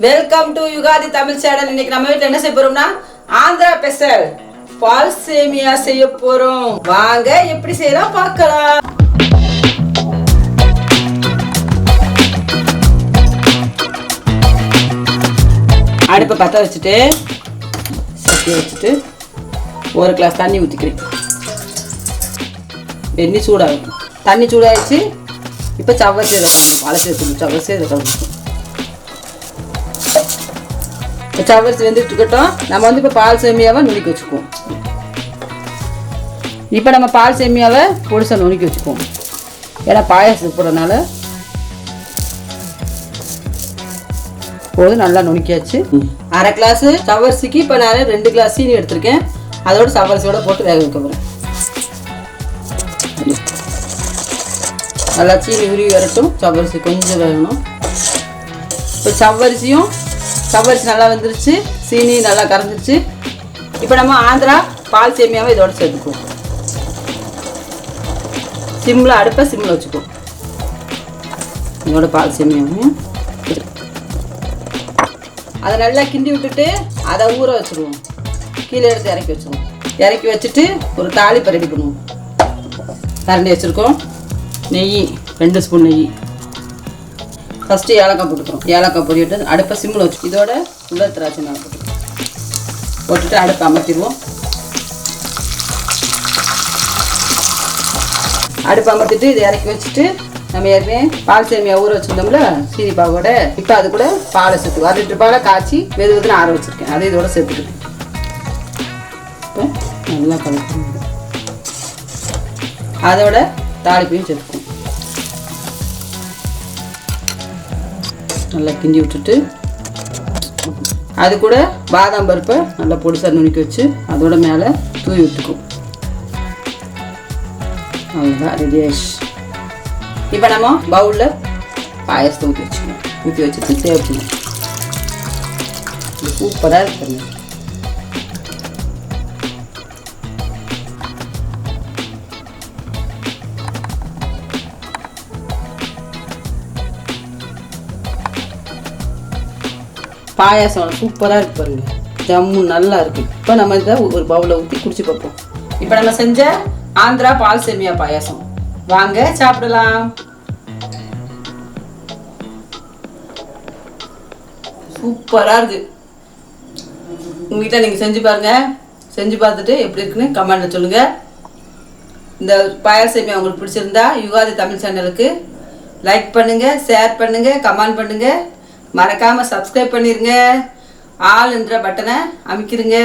Welcome to Ugadi Tamil channel. இன்னைக்கு நம்ம வீட்டில் என்ன செய்ய போறோம்னா ஆந்திரா ஸ்பெஷல் பால் சேமியா செய்ய போறோம். வாங்க எப்படி செய்யலாம் பார்க்கலாம். அடுப்பை பற்ற வச்சுட்டு சட்டியை வச்சுட்டு ஒரு கிளாஸ் தண்ணி ஊற்றிக்கிறேன். வெந்நீர் சூடாகும். தண்ணி சூடாகிடுச்சு. இப்போ சவ்வரிசி பாலை சேர்த்து சவ்வரிசி இதை கலந்துக்கும். சவ்வரிசி வெந்துட்டு இருக்கட்டும். நம்ம இப்போ பால் சேமியாவை நுணுக்கி வச்சுக்குவோம். இப்போ நம்ம பால் சேமியாவை பொடிசா நுணுக்கி வச்சுக்குவோம். ஏன்னா பாயாசம் போடுறதுனால போது நல்லா நுணுக்கியாச்சு. அரை கிளாஸ் சவ்வரிசிக்கு இப்போ நான் 2 கிளாஸ் சீனி எடுத்திருக்கேன். அதோட சவ்வரிசியோட போட்டு வேக வைக்க போகிறேன். நல்லா சீனி உருவி வரட்டும். சவ்வரிசி கொஞ்சம் வேகணும். இப்போ சவ்வரிசி நல்லா வந்துருச்சு. சீனி நல்லா கரைஞ்சிருச்சு. இப்போ நம்ம ஆந்திரா பால் சேமியாவை இதோட சேர்த்துக்குவோம். அடுப்பை சிம்மில் வச்சுக்குவோம். இதோட பால் சேமியாவையும் அதை நல்லா கிண்டி விட்டுட்டு அதை ஊற வச்சுருவோம். கீழே எடுத்து இறக்கி வச்சுருவோம். இறக்கி வச்சுட்டு ஒரு தாளிப்பை ரெடி பண்ணுவோம். கரண்டி வச்சுருக்கோம். நெய் 2 ஸ்பூன் நெய். ஃபஸ்ட்டு ஏலக்காய் போட்டுக்கிறோம். ஏலக்காய் பொடிட்டு அடுப்பை சிம்மில் வச்சு இதோட உள்ள திராட்சை நாள் போட்டுட்டு அடுப்பை அமர்த்திடுவோம். அடுப்பை அமர்த்திட்டு இதை இறக்கி வச்சுட்டு நம்ம ஏற்கனவே பால் சேமியா ஊற வச்சுருந்தோம்ல சீனி பாவோட இப்போ அது கூட பாலை சேர்த்துக்கும். 1 லிட்டர் பாலை காய்ச்சி வெதுன்னு ஆற வச்சுருக்கேன். அதை இதோட சேர்த்துக்கிட்டேன். இப்போ நல்லா கலக்கணும். அதோட தாளிப்பையும் சேர்த்துக்கும். நல்லா கிண்டி விட்டுட்டு அது கூட பாதாம் பருப்பை நல்லா பொடிசா நுணுக்கி வச்சு அதோட மேலே தூவி விட்டுக்கும். அவ்வளோதான், ரெடி ஆயிடுச்சு. இப்போ நம்ம பவுலில் பாயசத்தை ஊற்றி வச்சுக்கணும். ஊற்றி வச்சுட்டு தேவைப்படும். சூப்பராக இருக்கு. பாயாசம் சூப்பராக இருக்கு பாருங்க. ஜம்மு நல்லா இருக்கு. இப்போ நம்ம இதை ஒரு பவுலில் ஊற்றி குடிச்சு பார்ப்போம். இப்போ நம்ம செஞ்ச ஆந்திரா பால் சேமியா பாயாசம். வாங்க சாப்பிடலாம். சூப்பராக இருக்கு. உங்கள் வீட்டில் நீங்கள் செஞ்சு பாருங்க. செஞ்சு பார்த்துட்டு எப்படி இருக்குன்னு கமெண்ட்டில் சொல்லுங்கள். இந்த பால் சேமியா உங்களுக்கு பிடிச்சிருந்தா யுகாதி தமிழ் சேனலுக்கு லைக் பண்ணுங்கள், ஷேர் பண்ணுங்கள், கமெண்ட் பண்ணுங்கள். மறக்காமல் சப்ஸ்கிரைப் பண்ணிடுங்க. ஆல் என்ற பட்டனை அமைக்கிடுங்க.